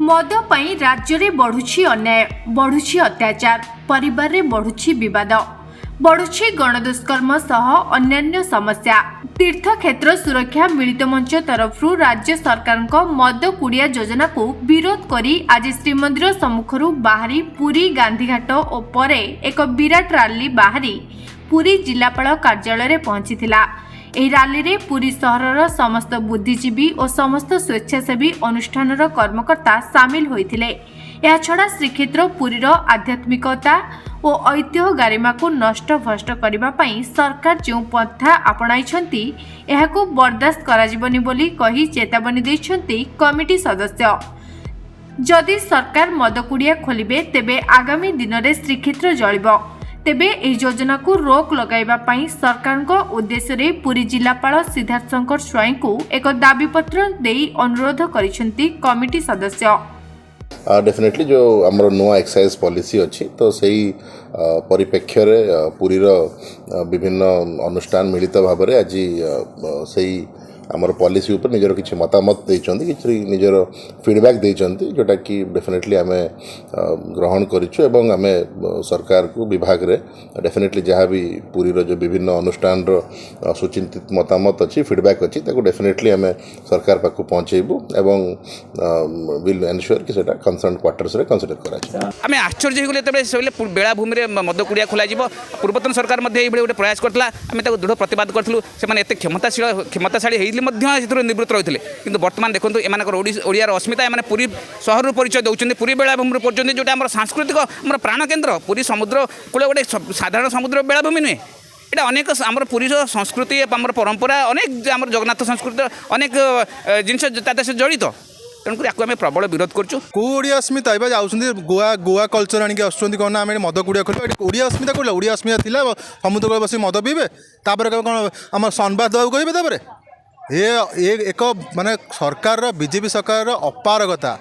मद पाई राज्य में बढ़ुछि अन्याय, बढ़ुछि अत्याचार, परिवार में बढ़ुछि विवाद, बढ़ुछि गणदुष्कर्म सह अन्यान्य समस्या। तीर्थक्षेत्र सुरक्षा मिलित मंच तरफ राज्य सरकार मद कुड़िया योजना को विरोध करी आज श्रीमंदिर सम्मुखरू बाहरी पुरी गांधीघाट और परे एक विराट रैली बाहरी पुरी जिलापाल कार्यालय पहुंचीथिला। ଏହି ରାଲିରେ ପୁରୀ ସହରର ସମସ୍ତ ବୁଦ୍ଧିଜୀବୀ ଓ ସମସ୍ତ ସ୍ୱେଚ୍ଛାସେବୀ ଅନୁଷ୍ଠାନର କର୍ମକର୍ତ୍ତା ସାମିଲ ହୋଇଥିଲେ। ଏହାଛଡ଼ା ଶ୍ରୀକ୍ଷେତ୍ର ପୁରୀର ଆଧ୍ୟାତ୍ମିକତା ଓ ଐତିହ୍ୟ ଗାରିମାକୁ ନଷ୍ଟଭ୍ରଷ୍ଟ କରିବା ପାଇଁ ସରକାର ଯେଉଁ ପନ୍ଥା ଆପଣାଇଛନ୍ତି ଏହାକୁ ବରଦାସ୍ତ କରାଯିବନି ବୋଲି କହି ଚେତାବନୀ ଦେଇଛନ୍ତି କମିଟି ସଦସ୍ୟ। ଯଦି ସରକାର ମଦକୁଡ଼ିଆ ଖୋଲିବେ ତେବେ ଆଗାମୀ ଦିନରେ ଶ୍ରୀକ୍ଷେତ୍ର ଜଳିବ। तेबे एही योजना को रोक लगाइबा पई सरकार उद्देश्य रे पुरी जिलापाल सिद्धार्थ शंकर स्वाई को एक दाबीपत्र देई अनुरोध करिसेंती कमिटी सदस्य। डेफिनेटली जो आमर नुआ एक्साइज पॉलिसी अच्छी तो सही परिप्रेक्ष्य रे पुरीर विभिन्न अनुष्ठान मिलित भाव में आज सही आमर पॉलिसी ऊपर निजर किसी मतामत देइचंती किसी निजर फीडबैक देइचंती जोटा कि डेफिनेटली आमे ग्रहण करिछु एवं आमे सरकार को विभाग रे डेफिनेटली जहाँ भी पुरी जो विभिन्न अनुष्ठान सुचिंतित मतामत अच्छी फीडबैक अच्छी ताको डेफिनेटली आमे सरकार पाखु पहुँचेबू एवं विल एनश्योर कि सेटा कंसर्न क्वार्टर्स रे कंसीडर करा। आमे आश्चर्य होले तबे सबले बेलाभूमि रे मद कुड़िया खोला जिवो। पूर्वतन सरकार मध्ये एबे गोटे प्रयास करथला, आमे ताको दृढ़ प्रतिवाद करथलु। से माने एते क्षमताशाली निवृत्त रही कि बर्तमान देखो एम ओडियार अस्मिता एम पुरी सहर परिचय दौरान पुरी बेलाभूमि पर्यटन जोटा आम सांस्कृतिक आम प्राण केन्द्र पुरी समुद्र कूल गोटे साधारण समुद्र बेलाभूमि नुहे। यहाँ अनेक आम पुरी संस्कृति आम परंपरा अनेक आम जगन्नाथ संस्कृति अनेक जिनस जड़ित तेणुक आम प्रबल विरोध करूँ। ओडिया अस्मिता एवं जाऊँ गोवा गोवा कल्चर आणिक आसुँच कौन आम मद कुड़िया खोल ओडिया अस्मिता कौन ओडिया अस्मिता थी समुद्र कूल बस मद पीबे कौन आम संवाद देवाक कहे ये एक माने सरकार बीजेपी सरकार अपारगता।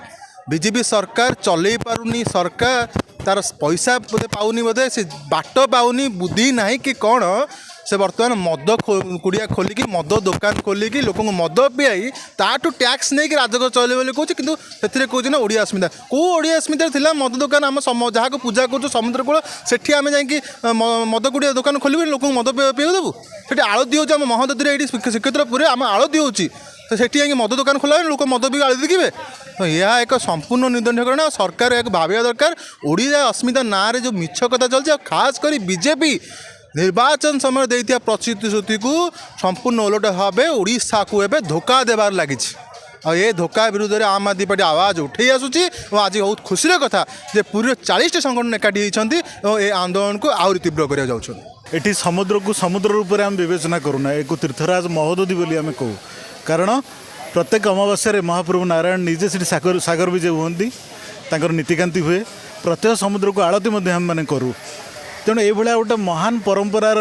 बीजेपी सरकार चलई पारुनी, सरकार तार पैसा बोधे पाऊनी, बोधे से बाट पाऊनी, बुद्धि ना कि कौन से बर्तमान मद कुड़िया खोलिकी मद दुकान खोलिकी लोक मद पियाई ताठू टैक्स नहीं कि राजगर चले बोली कहूँ कि कहना ओडिया अस्मिता कौ ओडिया अस्मिता थी मद दुकान आम जहाँ को पूजा कर समुद्र कूल से आम जा मद कुड़िया दुकान खोलू लोक मद पीऊ देवु से आलती हो महादती ये श्रीक्षेत्रपुर आम आलती हो तो सेठी जाकि मद दुकान खोला लोक मद भी आलती देखिए। तो यह एक संपूर्ण निंदनीय सरकार एक भाविया दरकार ओडिया अस्मिता ना जो मिछ कथा चलती खास कर बीजेपी निर्वाचन समय देइथिया प्रतिश्रुति को संपूर्ण ओलट भाव ओडिशा को एवं धोखा देवार लगी। ये धोखा विरुद्ध में आम आदमी पार्टी आवाज उठे आसूची और आज बहुत खुशी कथा जे पूरी 40टी संगठन एकाठी होती और ये आंदोलन को आहरी तीव्र करा एटी समुद्र को समुद्र रूप में आम विवेचना करूना एक तीर्थराज महोदधि बोली आम कहूँ कारण प्रत्येक अमावास्या महाप्रभु नारायण निजे से सागर विजय हमें नीतिकांति हुए प्रत्येक समुद्र को आलती आम मैंने करूँ। तेणु ये गोटे महान परंपरार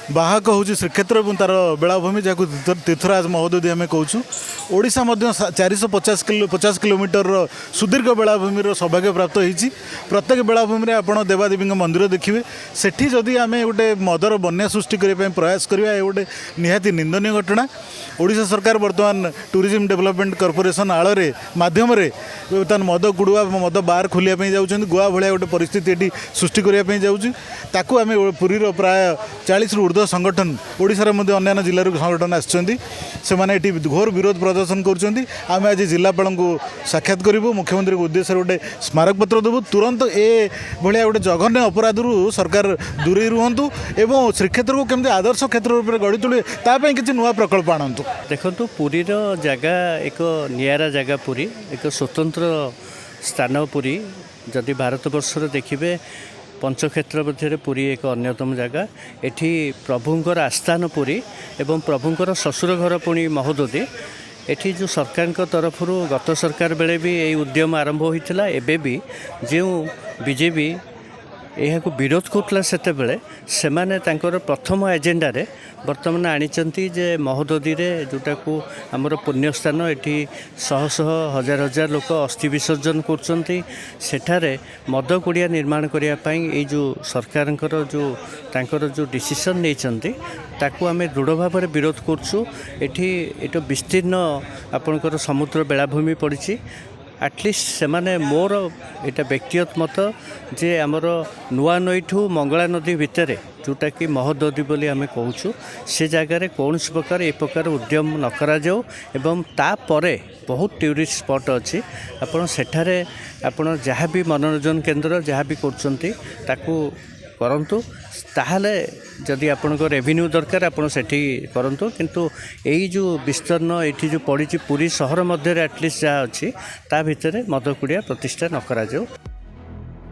बाहक हूँ श्रीक्षेत्र और तार बेलाभूमि जहाँ तीर्थराज महोदधि आम कहूँ। ओडिशा 450 किलोमीटर सुदीर्घ बेलाभूमि सौभाग्य प्राप्त होती। प्रत्येक बेलाभूमि में आप देवादेवी मंदिर देखिए सेठी जदि आम गोटे मदर बन्या सृष्टि करने प्रयास करवा ये गोटे निहाती निंदनीय घटना। ओडिशा सरकार बर्तमान टूरिज्म डेवलपमेंट कॉर्पोरेशन आଳରେ माध्यम मद कुड़ुआ मद बार खोलिया जाऊँ गोवा भाया गोटे परिस्थिति ये सृष्टि करने जाऊँगी ताकू आम पुरीर प्राय 40 रु ऊर्ध्व संगठन ओडिशार अन्य जिलूर संगठन आसने घोर विरोध प्रदर्शन करें। आज जिलापाल को साक्षात करूँ मुख्यमंत्री उद्देश्य गोटे स्मारक पत्र देवु तुरंत ए भाया गोटे जघन्य अपराध सरकार दूरे रुहतु एवं श्रीक्षेत्र को केमती आदर्श क्षेत्र रूप में गढ़ी तुले तापाई किसी नुआ प्रकल्प आणतु। देखो पुरीर जगह एक नियारा जगह पुरी एक स्वतंत्र स्थान पुरी जदि भारतवर्ष देखिए पंचक्षेत्र मध्य पुरी एक अन्यतम जगह एठी प्रभुंकर आस्थान पुरी एवं प्रभुंकर ससुर घर पुणी महोदधि एठी जो सरकार तरफ गत सरकार बेले भी यही उद्यम आरंभ होता एबे भी जो बीजेपी यह विरोध करुला से माने प्रथम एजेंडा रे बर्तमान आनीचंती जे महोदधि रे जोटा को आमर पुण्यस्थान एठी शह शह हजार हजार लोक अस्थि विसर्जन करछंती सेठारे मद कुड़िया निर्माण करिया पई ए जो सरकारंकर जो डिसीजन नेचंती ताकू आमे दृढ़ भाव में विरोध करछु। एठी एटो विस्तीर्ण आपणकर समुद्र बेलाभूमि पड़िछि ଆଟଲିଷ୍ଟ ସେମାନେ ମୋର ଏଇଟା ବ୍ୟକ୍ତିଗତ ମତ ଯେ ଆମର ନୂଆ ନଈଠୁ ମଙ୍ଗଳା ନଦୀ ଭିତରେ ଯେଉଁଟାକି ମହୋଦଧି ବୋଲି ଆମେ କହୁଛୁ ସେ ଜାଗାରେ କୌଣସି ପ୍ରକାର ଏ ପ୍ରକାର ଉଦ୍ୟମ ନ କରାଯାଉ ଏବଂ ତାପରେ ବହୁତ ଟୁରିଷ୍ଟ ସ୍ପଟ୍ ଅଛି ଆପଣ ସେଠାରେ ଆପଣ ଯାହା ବି ମନୋରଞ୍ଜନ କେନ୍ଦ୍ର ଯାହା ବି କରୁଛନ୍ତି ତାକୁ କରନ୍ତୁ ତାହେଲେ ଯଦି ଆପଣଙ୍କ ରେଭିନ୍ୟୁ ଦରକାର ଆପଣ ସେଠି କରନ୍ତୁ କିନ୍ତୁ ଏଇ ଯେଉଁ ବିସ୍ତୀର୍ଣ୍ଣ ଏଇଠି ଯେଉଁ ପଡ଼ିଛି ପୁରୀ ସହର ମଧ୍ୟରେ ଆଟଲିଷ୍ଟ ଯାହା ଅଛି ତା ଭିତରେ ମଦକୁଡ଼ିଆ ପ୍ରତିଷ୍ଠା ନ କରାଯାଉ।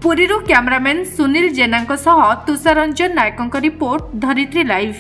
ପୁରୀରୁ କ୍ୟାମେରାମ୍ୟାନ୍ ସୁନୀଲ ଜେନାଙ୍କ ସହ ତୁଷାରଞ୍ଜନ ନାୟକଙ୍କ ରିପୋର୍ଟ ଧରିତ୍ରୀ ଲାଇଭ୍।